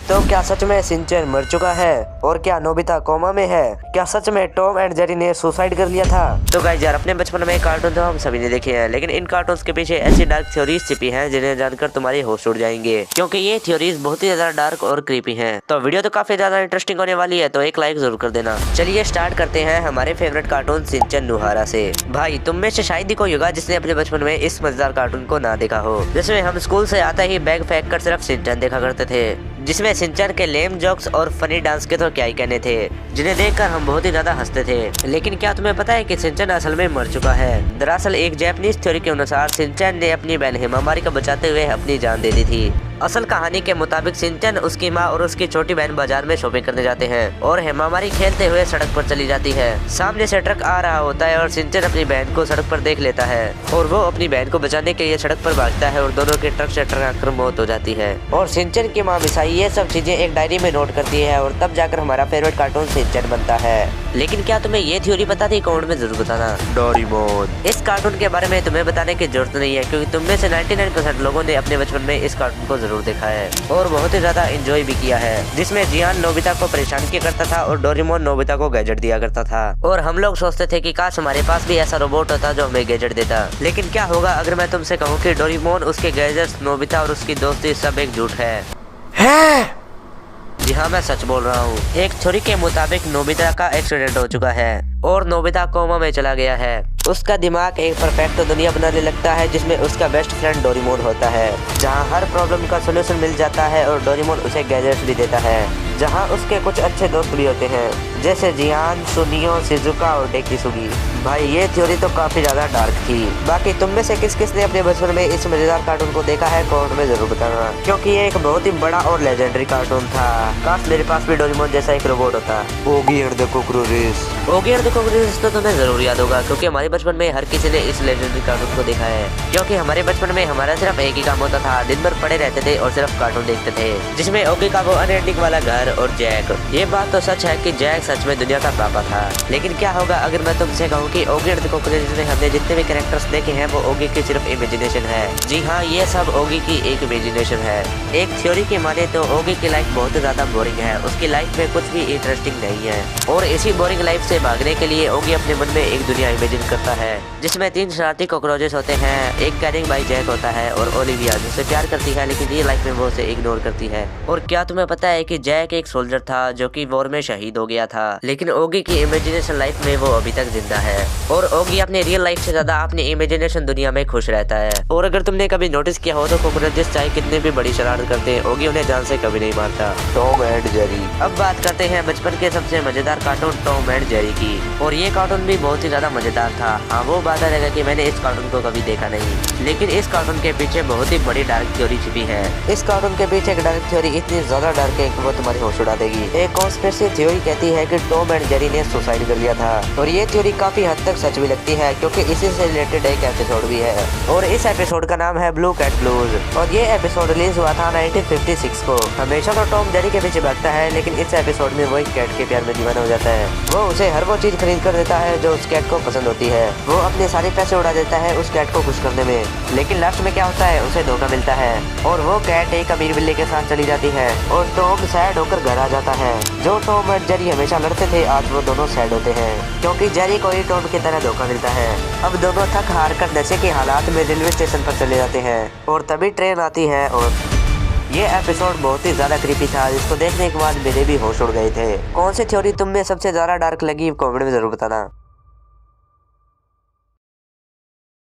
तो क्या सच में शिनचैन मर चुका है और क्या नोबिता कोमा में है? क्या सच में टॉम एंड जेरी ने सुसाइड कर लिया था? तो गाइस यार, अपने बचपन में कार्टून तो हम सभी ने देखे हैं, लेकिन इन कार्टून्स के पीछे ऐसी डार्क थ्योरीज छिपी हैं जिन्हें जानकर तुम्हारे होश उड़ जाएंगे, क्योंकि ये थ्योरीज बहुत ही ज्यादा डार्क और क्रीपी हैं। तो वीडियो तो काफी ज्यादा इंटरेस्टिंग होने वाली है, तो एक लाइक जरूर कर देना। चलिए स्टार्ट करते हैं हमारे फेवरेट कार्टून शिनचैन नुहारा से। भाई तुम में से शायद ही कोई होगा जिसने अपने बचपन में इस मजेदार कार्टून को ना देखा हो, जिसमें हम स्कूल से आते ही बैग फेंक कर सिर्फ शिनचैन देखा करते थे, जिसमें शिनचैन के लेम जोक्स और फनी डांस के तो क्या ही कहने थे, जिन्हें देखकर हम बहुत ही ज्यादा हंसते थे। लेकिन क्या तुम्हें पता है कि शिनचैन असल में मर चुका है? दरअसल एक जापानीज थ्योरी के अनुसार शिनचैन ने अपनी बहन हिमामारी को बचाते हुए अपनी जान दे दी थी। असल कहानी के मुताबिक शिनचैन, उसकी माँ और उसकी छोटी बहन बाजार में शॉपिंग करने जाते हैं और हिमामारी खेलते हुए सड़क पर चली जाती है। सामने से ट्रक आ रहा होता है और शिनचैन अपनी बहन को सड़क पर देख लेता है और वो अपनी बहन को बचाने के लिए सड़क पर भागता है और दोनों की ट्रक से टकराकर मौत हो जाती है। और शिनचैन की माँ मिसाई ये सब चीजें एक डायरी में नोट करती है और तब जाकर हमारा फेवरेट कार्टून शिनचैन बनता है। लेकिन क्या तुम्हें ये थ्योरी पता थी? कमेंट में जरूर बताना। डोरेमोन, इस कार्टून के बारे में तुम्हें बताने की जरूरत नहीं है, क्योंकि तुम में से 99% लोगों ने अपने बचपन में इस कार्टून को जरूर देखा है और बहुत ही ज्यादा एंजॉय भी किया है, जिसमें जियान नोबिता को परेशान किया करता था और डोरेमोन नोबिता को गैजेट दिया करता था। और हम लोग सोचते थे कि काश हमारे पास भी ऐसा रोबोट होता जो हमें गैजेट देता। लेकिन क्या होगा अगर मैं तुमसे कहूँ कि डोरेमोन, उसके गैजेट्स, नोबिता और उसकी दोस्ती सब एक झूठ है? जी हाँ, मैं सच बोल रहा हूँ। एक थ्योरी के मुताबिक नोबिता का एक्सीडेंट हो चुका है और नोबिता कोमा में चला गया है। उसका दिमाग एक परफेक्ट दुनिया बनाने लगता है जिसमें उसका बेस्ट फ्रेंड डोरेमोन होता है, जहाँ हर प्रॉब्लम का सोल्यूशन मिल जाता है और डोरेमोन उसे गैजेट्स भी देता है, जहाँ उसके कुछ अच्छे दोस्त भी होते हैं जैसे जियान, सुनियो, शिजुका और डेकिसुगी। भाई ये थ्योरी तो काफी ज्यादा डार्क थी। बाकी तुम में से किस किस ने अपने बचपन में इस मजेदार कार्टून को देखा है? कमेंट में जरूर बताना, क्योंकि ये एक बहुत ही बड़ा और लेजेंडरी कार्टून था। काश मेरे पास भी डोरेमोन जैसा एक रोबोट होता। Oggy and the cockroaches. Oggy and the cockroaches तो तुम्हें जरूर याद होगा, क्योंकि हमारे बचपन में हर किसी ने इस लेजेंडरी कार्टून को देखा है। क्योंकि हमारे बचपन में हमारा सिर्फ एक ही काम होता था, दिन भर पड़े रहते थे और सिर्फ कार्टून देखते थे, जिसमें ओगी का वो अनएंडिंग वाला घर और जैक। ये बात तो सच है कि जैक सच में दुनिया का पापा था। लेकिन क्या होगा अगर मैं तुमसे कहूँ कि ओगी एंड द कॉकरोचेस में हमने जितने भी कैरेक्टर्स देखे हैं वो ओगी की सिर्फ इमेजिनेशन है? जी हाँ, ये सब ओगी की एक इमेजिनेशन है। एक थ्योरी की माने तो ओगी की लाइफ बहुत ज्यादा बोरिंग है, उसकी लाइफ में कुछ भी इंटरेस्टिंग नहीं है और इसी बोरिंग लाइफ से भागने के लिए ओगी अपने मन में एक दुनिया इमेजिन करता है, जिसमें 3 शरारती कॉकरोचेस होते हैं। एक कैरिंग बाई जैक होता है और ओलिविया, जिससे प्यार करती है लेकिन रियल लाइफ में वो उसे इग्नोर करती है। और क्या तुम्हें पता है कि जैक एक सोल्जर था जो कि वॉर में शहीद हो गया था, लेकिन ओगी की इमेजिनेशन लाइफ में वो अभी तक जिंदा है और ओगी अपने रियल लाइफ से ज्यादा अपनी इमेजिनेशन दुनिया में खुश रहता है। और अगर तुमने कभी नोटिस किया हो तो कॉकरोचेस चाहे कितने भी बड़ी शरारत करते हैं, ओगी उन्हें जान से कभी नहीं मारता। Tom and Jerry. अब बात करते हैं बचपन के सबसे मजेदार कार्टून टॉम एंड जेरी की, और ये कार्टून भी बहुत ही ज्यादा मजेदार था। हाँ, वो बात अलग है कि मैंने इस कार्टून को कभी देखा नहीं, लेकिन इस कार्टून के पीछे बहुत ही बड़ी डार्क थ्योरी छिपी है। इस कार्टून के पीछे एक डार्क थ्योरी इतनी ज्यादा डार्क है कि वो तुम्हारी होश उड़ा देगी। एक कॉन्स्पिरेसी थ्योरी कहती है कि टॉम एंड जेरी ने सुसाइड कर लिया था, और ये थ्योरी काफी हद तक सच भी लगती है, क्योंकि इसी से रिलेटेड एक एपिसोड भी है और इस एपिसोड का नाम है ब्लू कैट ब्लूज। और ये एपिसोड रिलीज हुआ था 1956 को। हमेशा तो टॉम जेरी के पीछे भागता है, लेकिन इस एपिसोड में वो एक कैट के प्यार में दीवाना हो जाता है। वो उसे हर वो चीज खरीद कर देता है जो उस कैट को पसंद होती है। वो अपने सारे पैसे उड़ा देता है उस कैट को खुश करने में, लेकिन लास्ट में क्या होता है, उसे धोखा मिलता है और वो कैट एक अमीर बिल्ली के साथ चली जाती है और टॉम सैड होकर घर आ जाता है। जो टॉम और जेरी हमेशा लड़ते थे, आज वो दोनों सैड होते हैं, क्योंकि जेरी को ही टॉम की तरह धोखा मिलता है। अब दोनों थक हार कर नशे के हालात में रेलवे स्टेशन पर चले जाते हैं और तभी ट्रेन आती है। और ये एपिसोड बहुत ही ज्यादा क्रीपी था, जिसको देखने के बाद मेरे भी होश उड़ गए थे। कौन सी थ्योरी तुम में सबसे ज्यादा डार्क लगी? कमेंट में जरूर बताना।